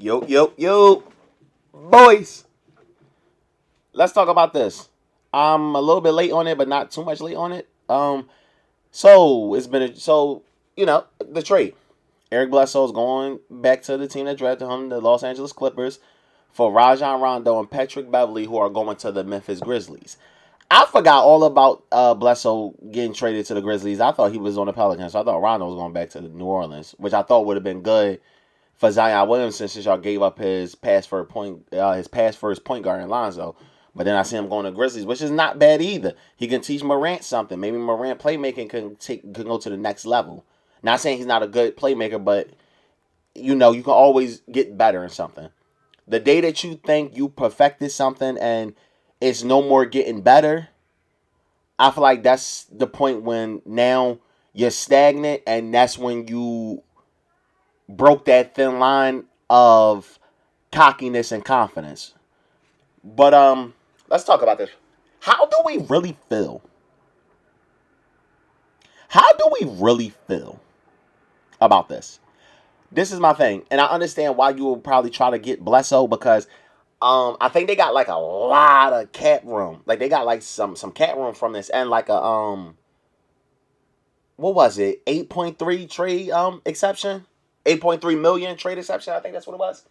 Yo, boys. Let's talk about this. I'm a little bit late on it, but not too much late on it. So it's been the trade. Eric Bledsoe is going back to the team that drafted him, the Los Angeles Clippers, for Rajon Rondo and Patrick Beverley, who are going to the Memphis Grizzlies. I forgot all about Bledsoe getting traded to the Grizzlies. I thought he was on the Pelicans, so I thought Rondo was going back to New Orleans, which I thought would have been good for Zion Williamson since y'all gave up his pass first point guard in Lonzo. But then I see him going to Grizzlies, which is not bad either. He can teach Morant something. Maybe Morant playmaking can go to the next level. Not saying he's not a good playmaker, but you can always get better in something. The day that you think you perfected something and it's no more getting better, I feel like that's the point when now you're stagnant, and that's when you broke that thin line of cockiness and confidence. But let's talk about this. How do we really feel? How do we really feel about this? This is my thing, and I understand why you will probably try to get Bledsoe because I think they got like a lot of cap room. Like they got like some cap room from this, and like a what was it? 8.3 trade exception. 8.3 million trade exception. I think that's what it was.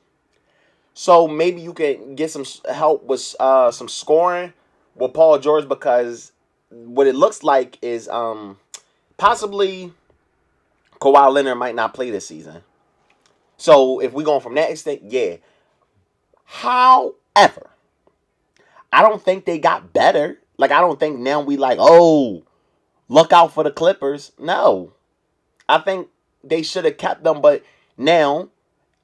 So maybe you can get some help with some scoring with Paul George, because what it looks like is possibly Kawhi Leonard might not play this season. So if we're going from that extent, yeah. However, I don't think they got better. Like, I don't think now we like, oh, look out for the Clippers. No. I think they should have kept them, but now,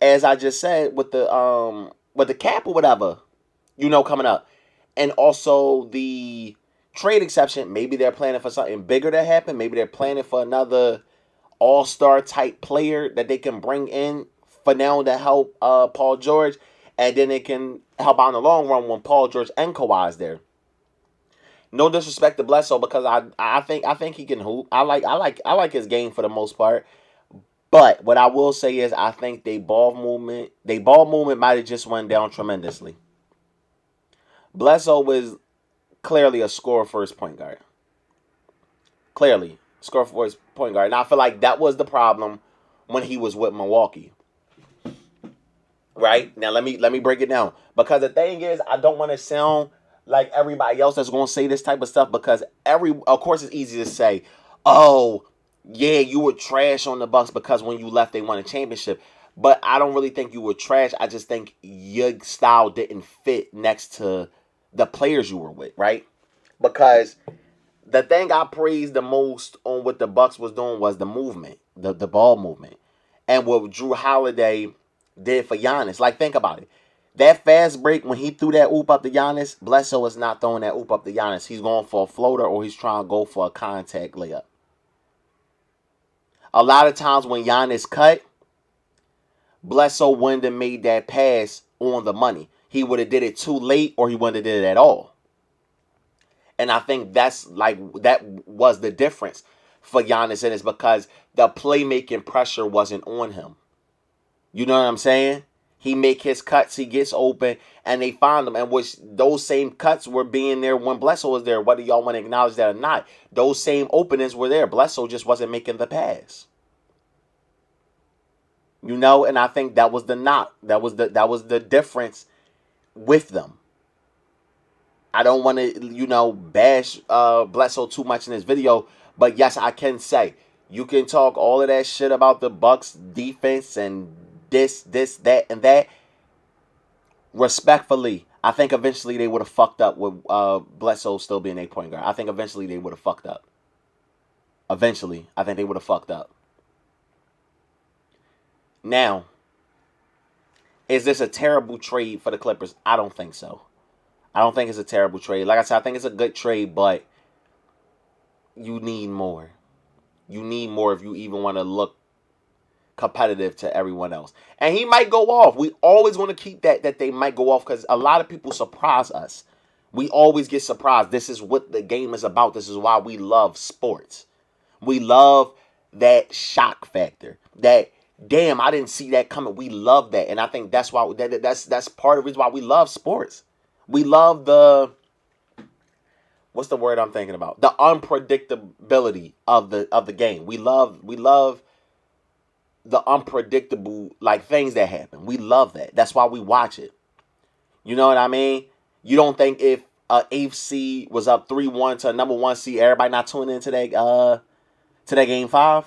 as I just said, with the cap or whatever, coming up, and also the trade exception, maybe they're planning for something bigger to happen. Maybe they're planning for another all-star type player that they can bring in for now to help Paul George, and then it can help out in the long run when Paul George and Kawhi is there. No disrespect to Bledsoe, because I think he can hoop. I like his game for the most part. But what I will say is I think they ball movement might have just went down tremendously. Bledsoe was clearly a scorer first point guard. Clearly, score first point guard. And I feel like that was the problem when he was with Milwaukee. Right? Now let me break it down. Because the thing is, I don't want to sound like everybody else that's going to say this type of stuff, because of course it's easy to say, oh, yeah, you were trash on the Bucks because when you left they won a championship. But I don't really think you were trash. I just think your style didn't fit next to the players you were with, right? Because the thing I praised the most on what the Bucks was doing was the movement, the ball movement. And what Drew Holiday did for Giannis. Like, think about it. That fast break, when he threw that oop up to Giannis, Bledsoe is not throwing that oop up to Giannis. He's going for a floater, or he's trying to go for a contact layup. A lot of times when Giannis cut, Bledsoe wouldn't have made that pass on the money. He would have did it too late, or he wouldn't have did it at all. And I think that was the difference for Giannis, and it's because the playmaking pressure wasn't on him. You know what I'm saying? He make his cuts, he gets open, and they find him. And which those same cuts were being there when Bledsoe was there, whether y'all want to acknowledge that or not. Those same openings were there. Bledsoe just wasn't making the pass. And I think that was the knock. That was the difference with them. I don't want to, bash Bledsoe too much in this video, but yes, I can say you can talk all of that shit about the Bucks defense and this, that, and that. Respectfully, I think eventually they would have fucked up with Bledsoe still being a point guard. I think eventually they would have fucked up. Eventually, I think they would have fucked up. Now, is this a terrible trade for the Clippers? I don't think so. I don't think it's a terrible trade. Like I said, I think it's a good trade, but you need more. You need more if you even want to look competitive to everyone else. And he might go off. We always want to keep that they might go off, because a lot of people surprise us. We always get surprised. This is what the game is about. This is why we love sports. We love that shock factor. That damn, I didn't see that coming. We love that, and I think that's why that's part of the reason why we love sports. We love the what's the word I'm thinking about? The unpredictability of the game. We love the unpredictable like things that happen. We love that. That's why we watch it. You know what I mean? You don't think if a eighth seed was up 3-1 to a number one seed, everybody not tuning into that game 5?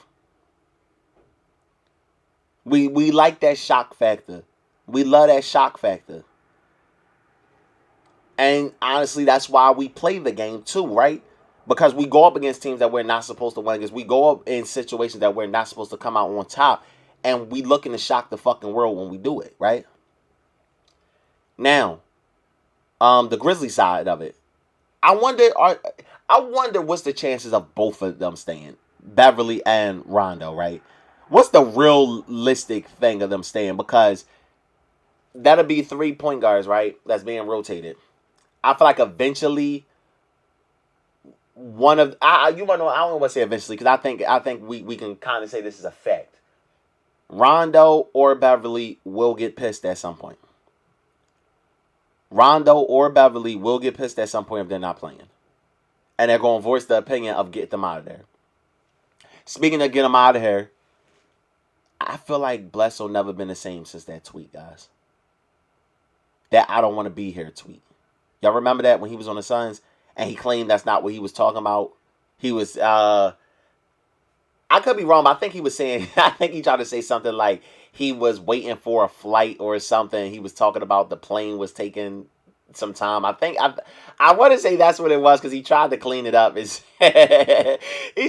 We like that shock factor. We love that shock factor. And honestly, that's why we play the game too, right? Because we go up against teams that we're not supposed to win against. We go up in situations that we're not supposed to come out on top. And we looking to shock the fucking world when we do it, right? Now, the Grizzly side of it. I wonder what's the chances of both of them staying. Beverly and Rondo, right? What's the realistic thing of them staying? Because that'll be 3 point guards, right? That's being rotated. I feel like eventually one of you might know I don't want to say eventually because I think we can kind of say this is a fact. Rondo or Beverly will get pissed at some point. Rondo or Beverly will get pissed at some point if they're not playing, and they're going to voice the opinion of get them out of there. Speaking of get them out of here, I feel like Bledsoe never been the same since that tweet, guys. That I don't want to be here tweet. Y'all remember that when he was on the Suns and he claimed that's not what he was talking about? He was, I could be wrong, but I think he was saying, I think he tried to say something like he was waiting for a flight or something. He was talking about the plane was taking some time. I want to say that's what it was because he tried to clean it up. He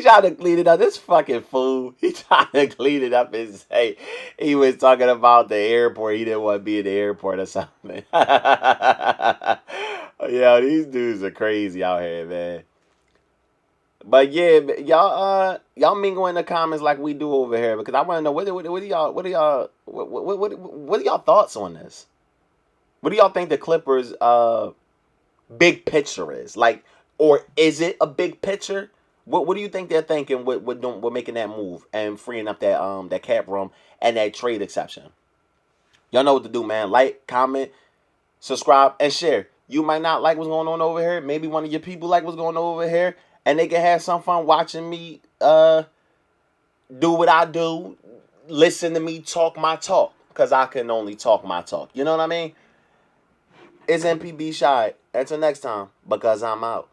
tried to clean it up. This fucking fool. He tried to clean it up and say he was talking about the airport. He didn't want to be in the airport or something. Yeah, these dudes are crazy out here, man. But yeah, y'all mingle in the comments like we do over here because I want to know what are y'all thoughts on this? What do y'all think the Clippers big picture is? Like, or is it a big picture? What do you think they're thinking with making that move and freeing up that cap room and that trade exception? Y'all know what to do, man. Like, comment, subscribe, and share. You might not like what's going on over here. Maybe one of your people like what's going on over here. And they can have some fun watching me do what I do. Listen to me talk my talk. Because I can only talk my talk. You know what I mean? It's MPB Shy. Until next time. Because I'm out.